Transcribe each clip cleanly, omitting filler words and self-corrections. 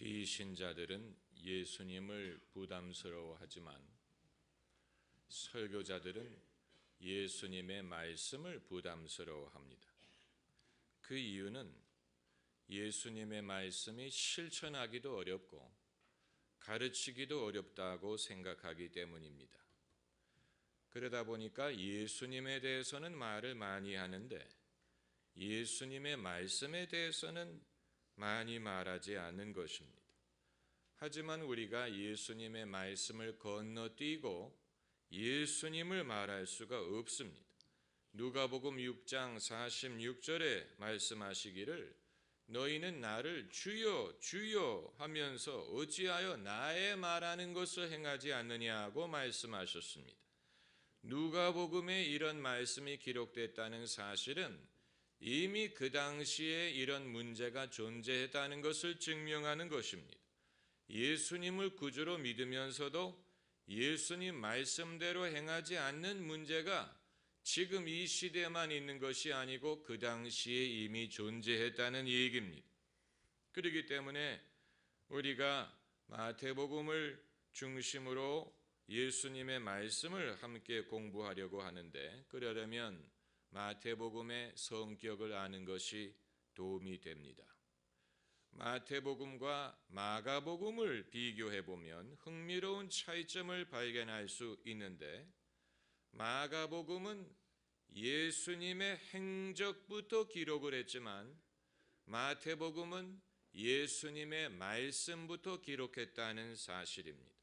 비신자들은 예수님을 부담스러워하지만 설교자들은 예수님의 말씀을 부담스러워합니다. 그 이유는 예수님의 말씀이 실천하기도 어렵고 가르치기도 어렵다고 생각하기 때문입니다. 그러다 보니까 예수님에 대해서는 말을 많이 하는데 예수님의 말씀에 대해서는 많이 말하지 않는 것입니다. 하지만 우리가 예수님의 말씀을 건너뛰고 예수님을 말할 수가 없습니다. 누가복음 6장 46절에 말씀하시기를 너희는 나를 주여 주여 하면서 어찌하여 나의 말하는 것을 행하지 않느냐고 말씀하셨습니다. 누가복음에 이런 말씀이 기록됐다는 사실은 이미 그 당시에 이런 문제가 존재했다는 것을 증명하는 것입니다. 예수님을 구주로 믿으면서도 예수님 말씀대로 행하지 않는 문제가 지금 이 시대에만 있는 것이 아니고 그 당시에 이미 존재했다는 얘기입니다. 그렇기 때문에 우리가 마태복음을 중심으로 예수님의 말씀을 함께 공부하려고 하는데 그러려면 마태복음의 성격을 아는 것이 도움이 됩니다. 마태복음과 마가복음을 비교해 보면 흥미로운 차이점을 발견할 수 있는데 마가복음은 예수님의 행적부터 기록을 했지만 마태복음은 예수님의 말씀부터 기록했다는 사실입니다.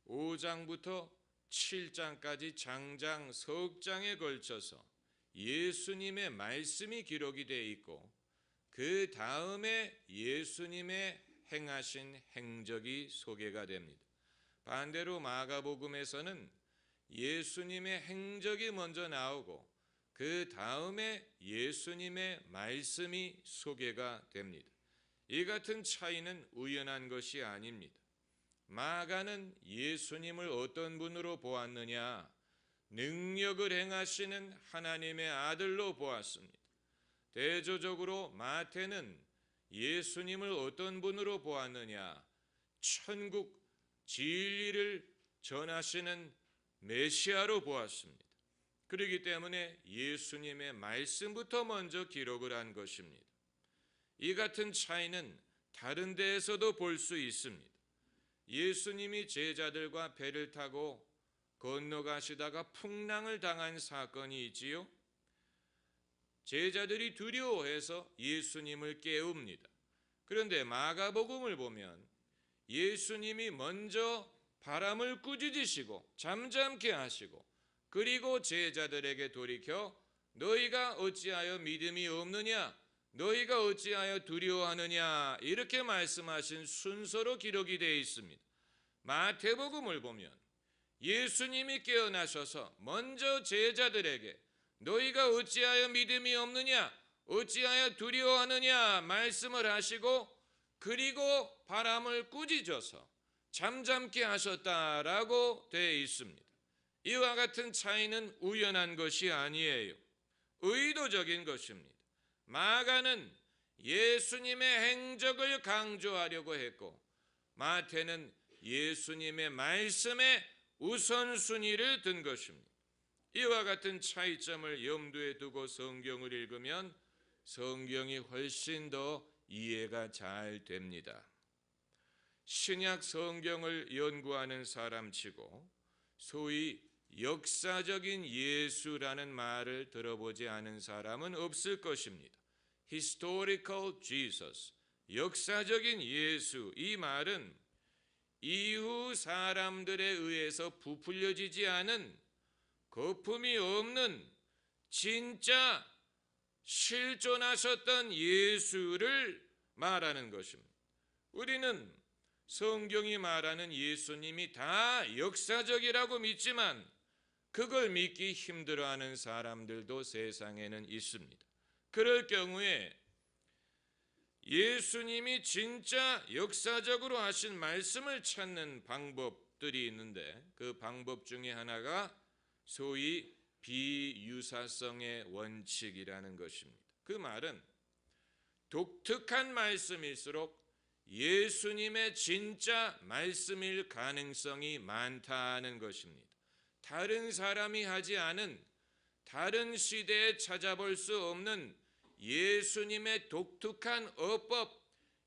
5장부터 7장까지 장장 석장에 걸쳐서 예수님의 말씀이 기록이 되어 있고 그 다음에 예수님의 행하신 행적이 소개가 됩니다. 반대로 마가복음에서는 예수님의 행적이 먼저 나오고 그 다음에 예수님의 말씀이 소개가 됩니다. 이 같은 차이는 우연한 것이 아닙니다. 마가는 예수님을 어떤 분으로 보았느냐? 능력을 행하시는 하나님의 아들로 보았습니다. 대조적으로 마태는 예수님을 어떤 분으로 보았느냐? 천국 진리를 전하시는 메시아로 보았습니다. 그렇기 때문에 예수님의 말씀부터 먼저 기록을 한 것입니다. 이 같은 차이는 다른 데에서도 볼 수 있습니다. 예수님이 제자들과 배를 타고 건너가시다가 풍랑을 당한 사건이 있지요. 제자들이 두려워해서 예수님을 깨웁니다. 그런데 마가복음을 보면 예수님이 먼저 바람을 꾸짖으시고 잠잠케 하시고 그리고 제자들에게 돌이켜 너희가 어찌하여 믿음이 없느냐? 너희가 어찌하여 두려워하느냐? 이렇게 말씀하신 순서로 기록이 되어 있습니다. 마태복음을 보면 예수님이 깨어나셔서 먼저 제자들에게 너희가 어찌하여 믿음이 없느냐? 어찌하여 두려워하느냐? 말씀을 하시고 그리고 바람을 꾸짖어서 잠잠게 하셨다라고 되어 있습니다. 이와 같은 차이는 우연한 것이 아니에요. 의도적인 것입니다. 마가는 예수님의 행적을 강조하려고 했고 마태는 예수님의 말씀에 우선순위를 둔 것입니다. 이와 같은 차이점을 염두에 두고 성경을 읽으면 성경이 훨씬 더 이해가 잘 됩니다. 신약 성경을 연구하는 사람치고 소위 역사적인 예수라는 말을 들어보지 않은 사람은 없을 것입니다. Historical Jesus, 역사적인 예수, 이 말은 이후 사람들에 의해서 부풀려지지 않은 거품이 없는 진짜 실존하셨던 예수를 말하는 것입니다. 우리는 성경이 말하는 예수님이 다 역사적이라고 믿지만 그걸 믿기 힘들어하는 사람들도 세상에는 있습니다. 그럴 경우에 예수님이 진짜 역사적으로 하신 말씀을 찾는 방법들이 있는데 그 방법 중에 하나가 소위 비유사성의 원칙이라는 것입니다. 그 말은 독특한 말씀일수록 예수님의 진짜 말씀일 가능성이 많다는 것입니다. 다른 사람이 하지 않은, 다른 시대에 찾아볼 수 없는 예수님의 독특한 어법,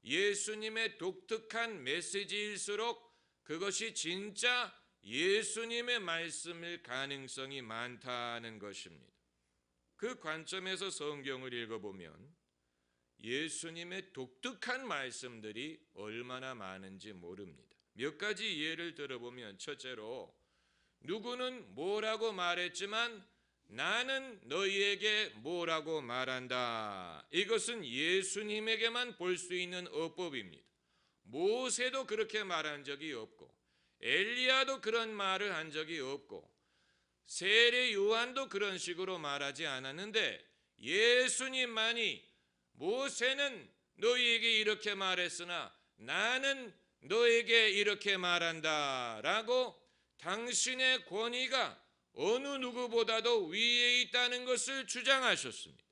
예수님의 독특한 메시지일수록 그것이 진짜 예수님의 말씀일 가능성이 많다는 것입니다. 그 관점에서 성경을 읽어보면 예수님의 독특한 말씀들이 얼마나 많은지 모릅니다. 몇 가지 예를 들어보면, 첫째로 누구는 뭐라고 말했지만 나는 너희에게 뭐라고 말한다. 이것은 예수님에게만 볼 수 있는 어법입니다. 모세도 그렇게 말한 적이 없고, 엘리야도 그런 말을 한 적이 없고, 세례 요한도 그런 식으로 말하지 않았는데, 예수님만이 모세는 너희에게 이렇게 말했으나 나는 너에게 이렇게 말한다 라고 당신의 권위가 어느 누구보다도 위에 있다는 것을 주장하셨습니다.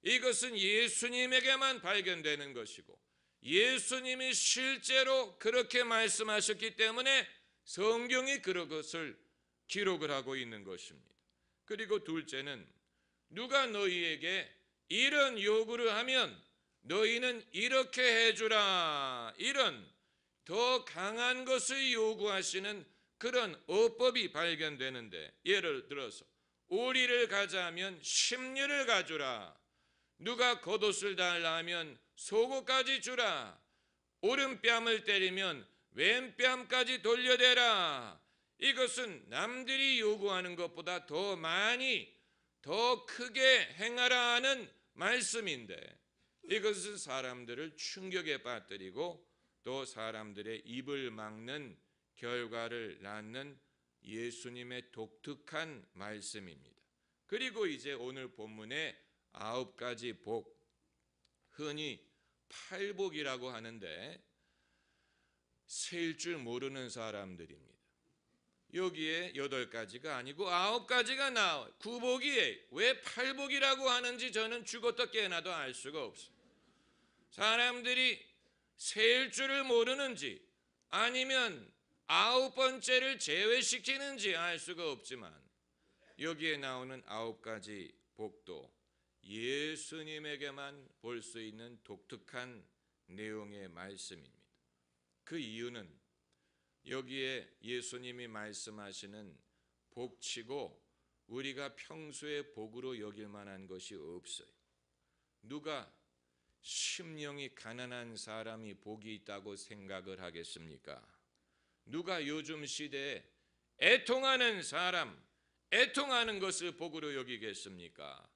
이것은 예수님에게만 발견되는 것이고, 예수님이 실제로 그렇게 말씀하셨기 때문에 성경이 그것을 기록을 하고 있는 것입니다. 그리고 둘째는 누가 너희에게 이런 요구를 하면 너희는 이렇게 해주라, 이런 더 강한 것을 요구하시는 그런 어법이 발견되는데, 예를 들어서 오리를 가자면 십류를 가주라, 누가 겉옷을 달라 하면 속옷까지 주라, 오른뺨을 때리면 왼뺨까지 돌려대라. 이것은 남들이 요구하는 것보다 더 많이, 더 크게 행하라 하는 말씀인데, 이것은 사람들을 충격에 빠뜨리고 또 사람들의 입을 막는 결과를 낳는 예수님의 독특한 말씀입니다. 그리고 이제 오늘 본문의 9가지 복, 흔히 팔복이라고 하는데 셀 줄 모르는 사람들입니다. 여기에 8가지가 아니고 9가지가 나와요. 구복이에요. 왜 팔복이라고 하는지 저는 죽었다 깨어나도 알 수가 없어요. 사람들이 셀 줄을 모르는지 아니면 9번째를 제외시키는지 알 수가 없지만, 여기에 나오는 9가지 복도 예수님에게만 볼 수 있는 독특한 내용의 말씀입니다. 그 이유는 여기에 예수님이 말씀하시는 복치고 우리가 평소에 복으로 여길 만한 것이 없어요. 누가 심령이 가난한 사람이 복이 있다고 생각을 하겠습니까? 누가 요즘 시대에 애통하는 사람, 애통하는 것을 복으로 여기겠습니까?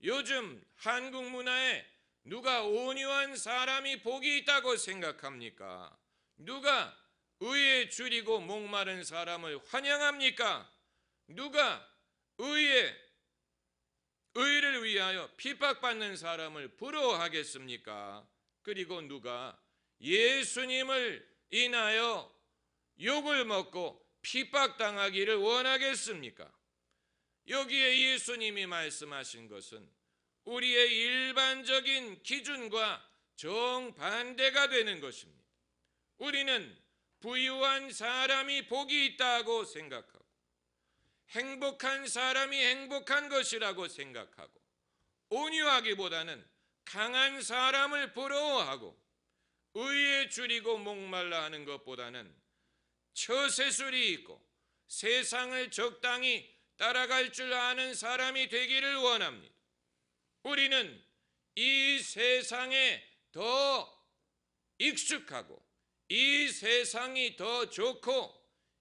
요즘 한국 문화에 누가 온유한 사람이 복이 있다고 생각합니까? 누가 의에 줄이고 목마른 사람을 환영합니까? 누가 의를 위하여 핍박받는 사람을 부러워하겠습니까? 그리고 누가 예수님을 인하여 욕을 먹고 핍박당하기를 원하겠습니까? 여기에 예수님이 말씀하신 것은 우리의 일반적인 기준과 정반대가 되는 것입니다. 우리는 부유한 사람이 복이 있다고 생각하고, 행복한 사람이 행복한 것이라고 생각하고, 온유하기보다는 강한 사람을 부러워하고, 의에 줄이고 목말라 하는 것보다는 처세술이 있고 세상을 적당히 따라갈 줄 아는 사람이 되기를 원합니다. 우리는 이 세상에 더 익숙하고, 이 세상이 더 좋고,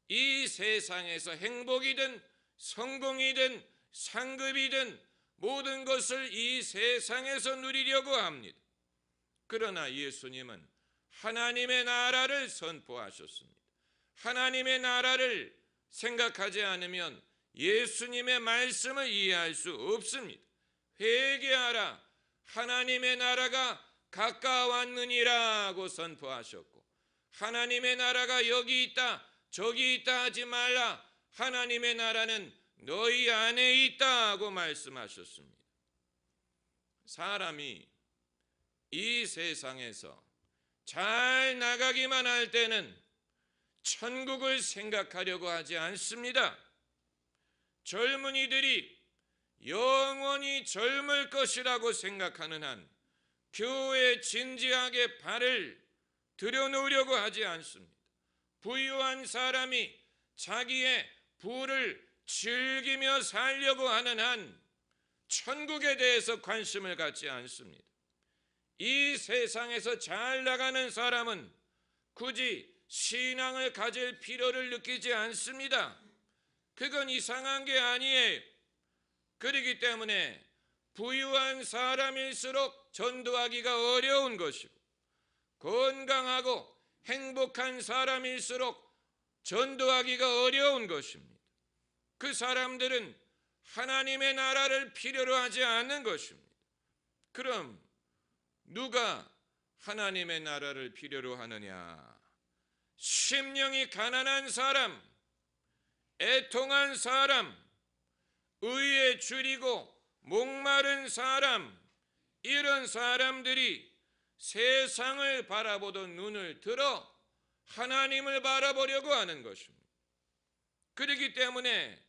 이 세상에서 행복이든 성공이든 상급이든 모든 것을 이 세상에서 누리려고 합니다. 그러나 예수님은 하나님의 나라를 선포하셨습니다. 하나님의 나라를 생각하지 않으면 예수님의 말씀을 이해할 수 없습니다. 회개하라, 하나님의 나라가 가까웠느니라고 선포하셨고, 하나님의 나라가 여기 있다 저기 있다 하지 말라, 하나님의 나라는 너희 안에 있다고 말씀하셨습니다. 사람이 이 세상에서 잘 나가기만 할 때는 천국을 생각하려고 하지 않습니다. 젊은이들이 영원히 젊을 것이라고 생각하는 한 교회에 진지하게 발을 들여놓으려고 하지 않습니다. 부유한 사람이 자기의 부를 즐기며 살려고 하는 한 천국에 대해서 관심을 갖지 않습니다. 이 세상에서 잘 나가는 사람은 굳이 신앙을 가질 필요를 느끼지 않습니다. 그건 이상한 게 아니에요. 그렇기 때문에 부유한 사람일수록 전도하기가 어려운 것이고, 건강하고 행복한 사람일수록 전도하기가 어려운 것입니다. 그 사람들은 하나님의 나라를 필요로 하지 않는 것입니다. 그럼 누가 하나님의 나라를 필요로 하느냐? 심령이 가난한 사람, 애통한 사람, 의에 줄이고 목마른 사람, 이런 사람들이 세상을 바라보던 눈을 들어 하나님을 바라보려고 하는 것입니다. 그렇기 때문에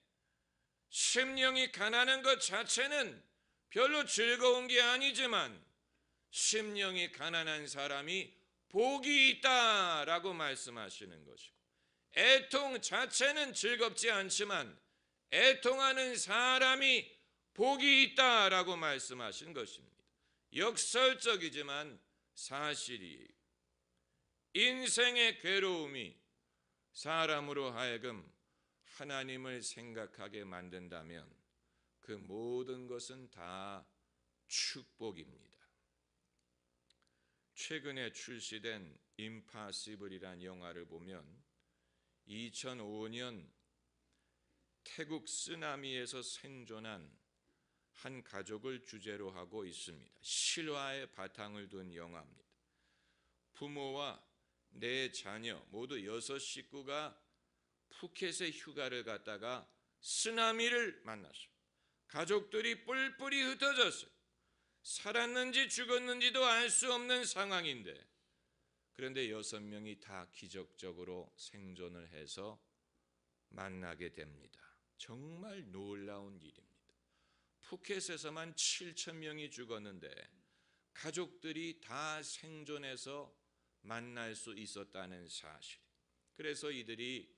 심령이 가난한 것 자체는 별로 즐거운 게 아니지만 심령이 가난한 사람이 복이 있다라고 말씀하시는 것이고, 애통 자체는 즐겁지 않지만 애통하는 사람이 복이 있다라고 말씀하신 것입니다. 역설적이지만 사실이에요. 인생의 괴로움이 사람으로 하여금 하나님을 생각하게 만든다면 그 모든 것은 다 축복입니다. 최근에 출시된 임파서블이라는 영화를 보면 2005년 태국 쓰나미에서 생존한 한 가족을 주제로 하고 있습니다. 실화의 바탕을 둔 영화입니다. 부모와 네 자녀 모두 6식구가 푸켓에 휴가를 갔다가 쓰나미를 만났어요. 가족들이 뿔뿔이 흩어졌어요. 살았는지 죽었는지도 알 수 없는 상황인데, 그런데 6명이 다 기적적으로 생존을 해서 만나게 됩니다. 정말 놀라운 일입니다. 푸켓에서만 7,000명이 죽었는데 가족들이 다 생존해서 만날 수 있었다는 사실. 그래서 이들이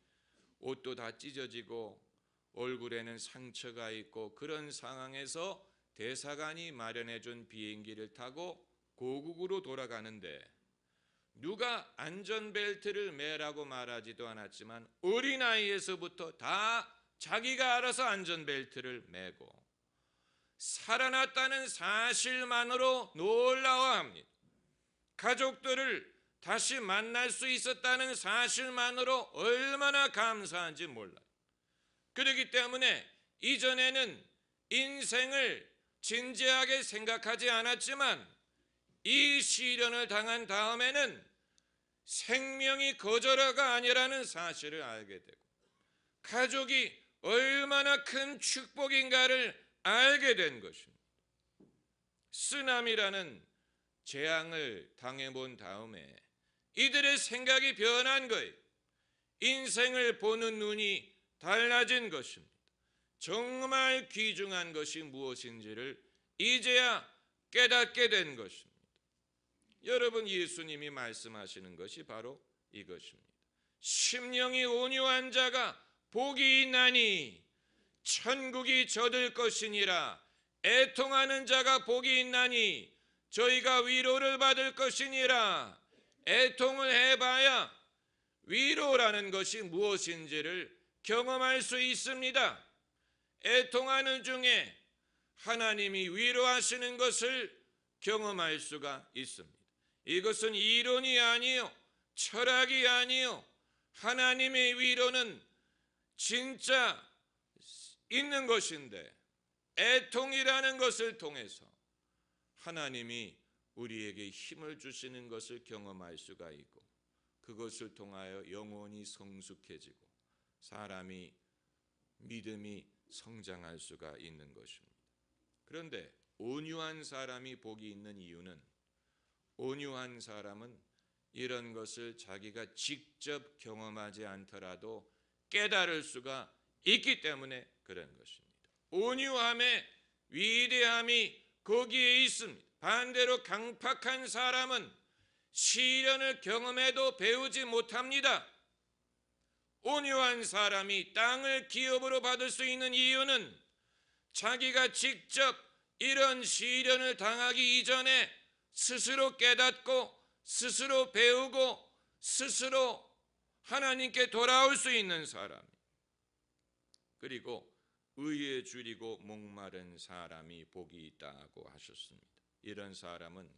옷도 다 찢어지고 얼굴에는 상처가 있고 그런 상황에서 대사관이 마련해 준 비행기를 타고 고국으로 돌아가는데 누가 안전벨트를 매라고 말하지도 않았지만 어린아이에서부터 다 자기가 알아서 안전벨트를 매고 살아났다는 사실만으로 놀라워합니다. 가족들을 다시 만날 수 있었다는 사실만으로 얼마나 감사한지 몰라요. 그렇기 때문에 이전에는 인생을 진지하게 생각하지 않았지만 이 시련을 당한 다음에는 생명이 거저라가 아니라는 사실을 알게 되고 가족이 얼마나 큰 축복인가를 알게 된 것입니다. 쓰나미라는 재앙을 당해본 다음에 이들의 생각이 변한 거예요. 인생을 보는 눈이 달라진 것입니다. 정말 귀중한 것이 무엇인지를 이제야 깨닫게 된 것입니다. 여러분, 예수님이 말씀하시는 것이 바로 이것입니다. 심령이 온유한 자가 복이 있나니 천국이 저들 것이니라. 애통하는 자가 복이 있나니 저희가 위로를 받을 것이니라. 애통을 해봐야 위로라는 것이 무엇인지를 경험할 수 있습니다. 애통하는 중에 하나님이 위로하시는 것을 경험할 수가 있습니다. 이것은 이론이 아니요, 철학이 아니요, 하나님의 위로는 진짜 있는 것인데 애통이라는 것을 통해서 하나님이 우리에게 힘을 주시는 것을 경험할 수가 있고 그것을 통하여 영혼이 성숙해지고 사람이 믿음이 성장할 수가 있는 것입니다. 그런데 온유한 사람이 복이 있는 이유는 온유한 사람은 이런 것을 자기가 직접 경험하지 않더라도 깨달을 수가 있기 때문에 그런 것입니다. 온유함의 위대함이 거기에 있습니다. 반대로 강팍한 사람은 시련을 경험해도 배우지 못합니다. 온유한 사람이 땅을 기업으로 받을 수 있는 이유는 자기가 직접 이런 시련을 당하기 이전에 스스로 깨닫고 스스로 배우고 스스로 하나님께 돌아올 수 있는 사람, 그리고 의에 줄이고 목마른 사람이 복이 있다고 하셨습니다. 이런 사람은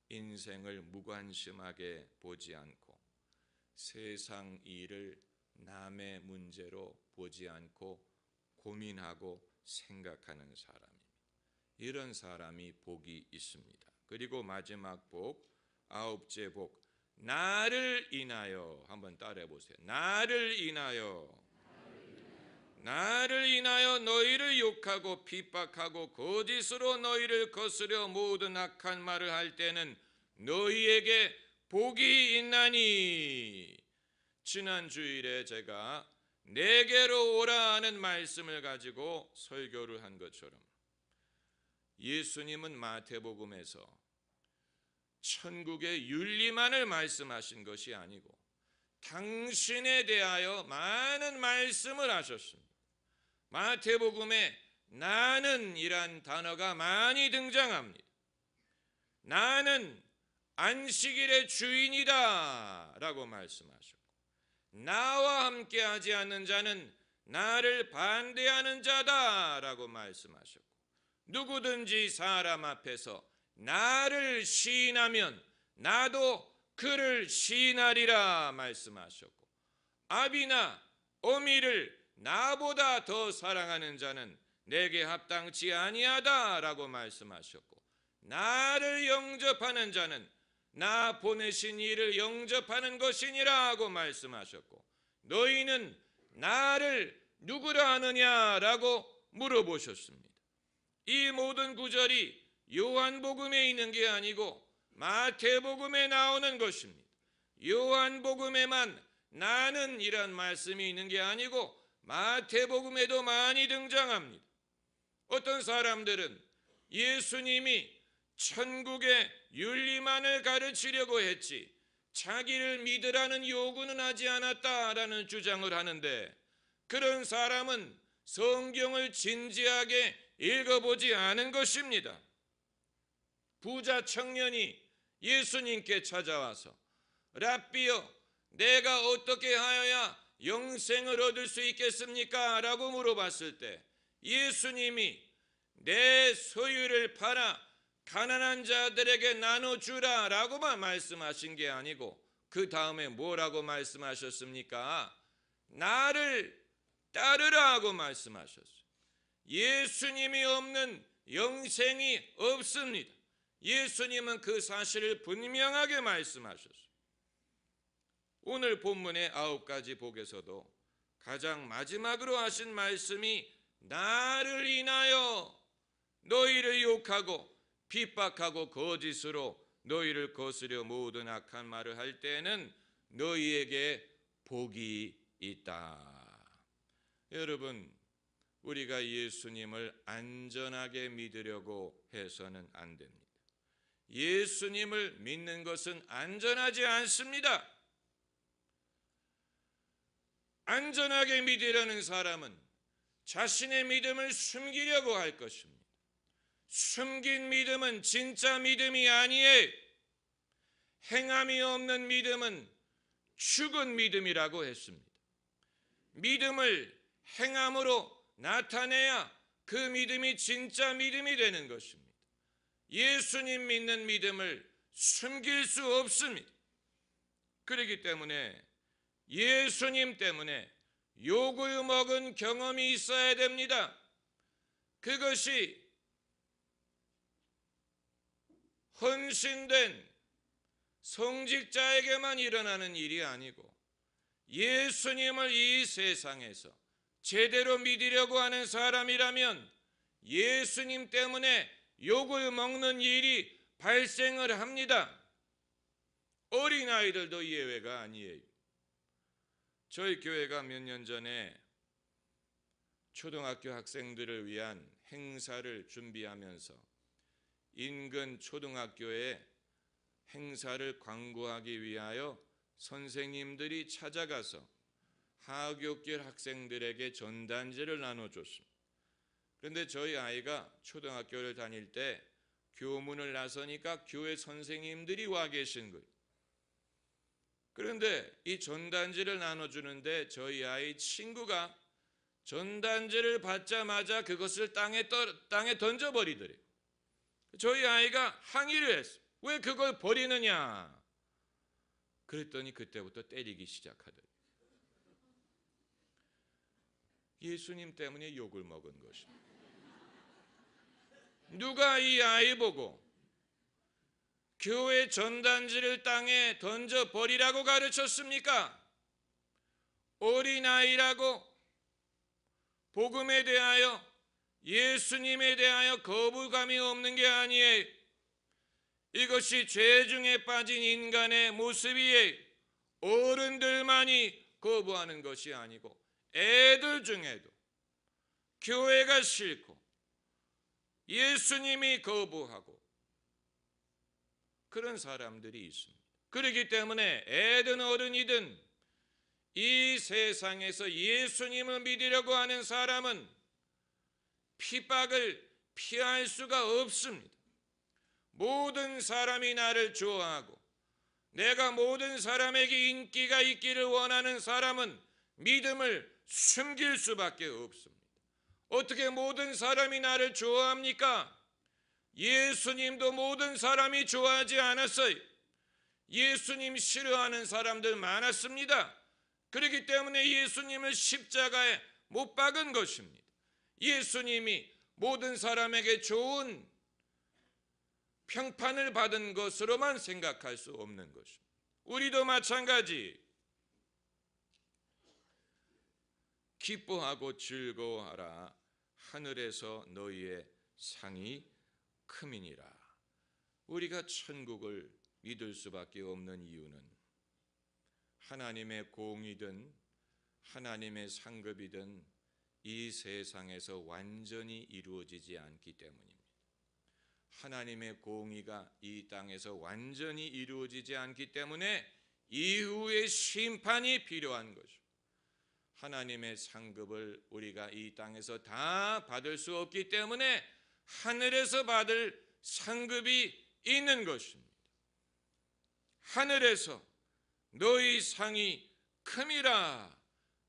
인생을 무관심하게 보지 않고 세상 일을 남의 문제로 보지 않고 고민하고 생각하는 사람입니다. 이런 사람이 복이 있습니다. 그리고 마지막 복, 아홉째 복, 나를 인하여, 한번 따라해 보세요. 나를 인하여 너희를 욕하고 핍박하고 거짓으로 너희를 거스려 모든 악한 말을 할 때는 너희에게 복이 있나니. 지난 주일에 제가 내게로 오라 하는 말씀을 가지고 설교를 한 것처럼 예수님은 마태복음에서 천국의 윤리만을 말씀하신 것이 아니고 당신에 대하여 많은 말씀을 하셨습니다. 마태복음에 나는 이란 단어가 많이 등장합니다. 나는 안식일의 주인이다 라고 말씀하셨고, 나와 함께하지 않는 자는 나를 반대하는 자다 라고 말씀하셨고, 누구든지 사람 앞에서 나를 시인하면 나도 그를 시인하리라 말씀하셨고, 아비나 어미를 나보다 더 사랑하는 자는 내게 합당치 아니하다라고 말씀하셨고, 나를 영접하는 자는 나 보내신 이를 영접하는 것이니라고 말씀하셨고, 너희는 나를 누구라 하느냐라고 물어보셨습니다. 이 모든 구절이 요한복음에 있는 게 아니고 마태복음에 나오는 것입니다. 요한복음에만 나는 이란 말씀이 있는 게 아니고 마태복음에도 많이 등장합니다. 어떤 사람들은 예수님이 천국의 윤리만을 가르치려고 했지 자기를 믿으라는 요구는 하지 않았다라는 주장을 하는데, 그런 사람은 성경을 진지하게 읽어보지 않은 것입니다. 부자 청년이 예수님께 찾아와서 랍비여, 내가 어떻게 하여야 영생을 얻을 수 있겠습니까? 라고 물어봤을 때 예수님이 내 소유를 팔아 가난한 자들에게 나눠주라 라고만 말씀하신 게 아니고 그 다음에 뭐라고 말씀하셨습니까? 나를 따르라 하고 말씀하셨어요. 예수님이 없는 영생이 없습니다. 예수님은 그 사실을 분명하게 말씀하셨어요. 오늘 본문의 9가지 복에서도 가장 마지막으로 하신 말씀이 나를 인하여 너희를 욕하고 핍박하고 거짓으로 너희를 거스려 모든 악한 말을 할 때에는 너희에게 복이 있다. 여러분, 우리가 예수님을 안전하게 믿으려고 해서는 안 됩니다. 예수님을 믿는 것은 안전하지 않습니다. 안전하게 믿으려는 사람은 자신의 믿음을 숨기려고 할 것입니다. 숨긴 믿음은 진짜 믿음이 아니에요. 행함이 없는 믿음은 죽은 믿음이라고 했습니다. 믿음을 행함으로 나타내야 그 믿음이 진짜 믿음이 되는 것입니다. 예수님 믿는 믿음을 숨길 수 없습니다. 그렇기 때문에 예수님 때문에 욕을 먹은 경험이 있어야 됩니다. 그것이 헌신된 성직자에게만 일어나는 일이 아니고 예수님을 이 세상에서 제대로 믿으려고 하는 사람이라면 예수님 때문에 욕을 먹는 일이 발생을 합니다. 어린아이들도 예외가 아니에요. 저희 교회가 몇 년 전에 초등학교 학생들을 위한 행사를 준비하면서 인근 초등학교에 행사를 광고하기 위하여 선생님들이 찾아가서 하교길 학생들에게 전단지를 나눠줬습니다. 그런데 저희 아이가 초등학교를 다닐 때 교문을 나서니까 교회 선생님들이 와 계신 거예요. 그런데 이 전단지를 나눠주는데 저희 아이 친구가 전단지를 받자마자 그것을 땅에 던져버리더래요. 저희 아이가 항의를 했어요. 왜 그걸 버리느냐? 그랬더니 그때부터 때리기 시작하더래요. 예수님 때문에 욕을 먹은 것입니다. 누가 이 아이 보고 교회 전단지를 땅에 던져버리라고 가르쳤습니까? 어린아이라고 복음에 대하여 예수님에 대하여 거부감이 없는 게 아니에요. 이것이 죄 중에 빠진 인간의 모습이에요. 어른들만이 거부하는 것이 아니고 애들 중에도 교회가 싫고 예수님이 거부하고 그런 사람들이 있습니다. 그렇기 때문에 애든 어른이든 이 세상에서 예수님을 믿으려고 하는 사람은 핍박을 피할 수가 없습니다. 모든 사람이 나를 좋아하고 내가 모든 사람에게 인기가 있기를 원하는 사람은 믿음을 숨길 수밖에 없습니다. 어떻게 모든 사람이 나를 좋아합니까? 예수님도 모든 사람이 좋아하지 않았어요. 예수님 싫어하는 사람들 많았습니다. 그렇기 때문에 예수님을 십자가에 못 박은 것입니다. 예수님이 모든 사람에게 좋은 평판을 받은 것으로만 생각할 수 없는 것입니다. 우리도 마찬가지. 기뻐하고 즐거워하라. 하늘에서 너희의 상이 크미니라. 우리가 천국을 믿을 수밖에 없는 이유는 하나님의 공이든 하나님의 상급이든 이 세상에서 완전히 이루어지지 않기 때문입니다. 하나님의 공의가 이 땅에서 완전히 이루어지지 않기 때문에 이후의 심판이 필요한 것이죠. 하나님의 상급을 우리가 이 땅에서 다 받을 수 없기 때문에 하늘에서 받을 상급이 있는 것입니다. 하늘에서 너희 상이 큼이라.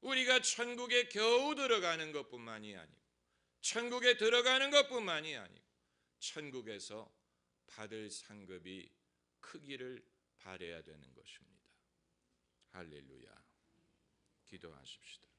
우리가 천국에 겨우 들어가는 것뿐만이 아니고 천국에 들어가는 것뿐만이 아니고 천국에서 받을 상급이 크기를 바라야 되는 것입니다. 할렐루야. 기도하십시다.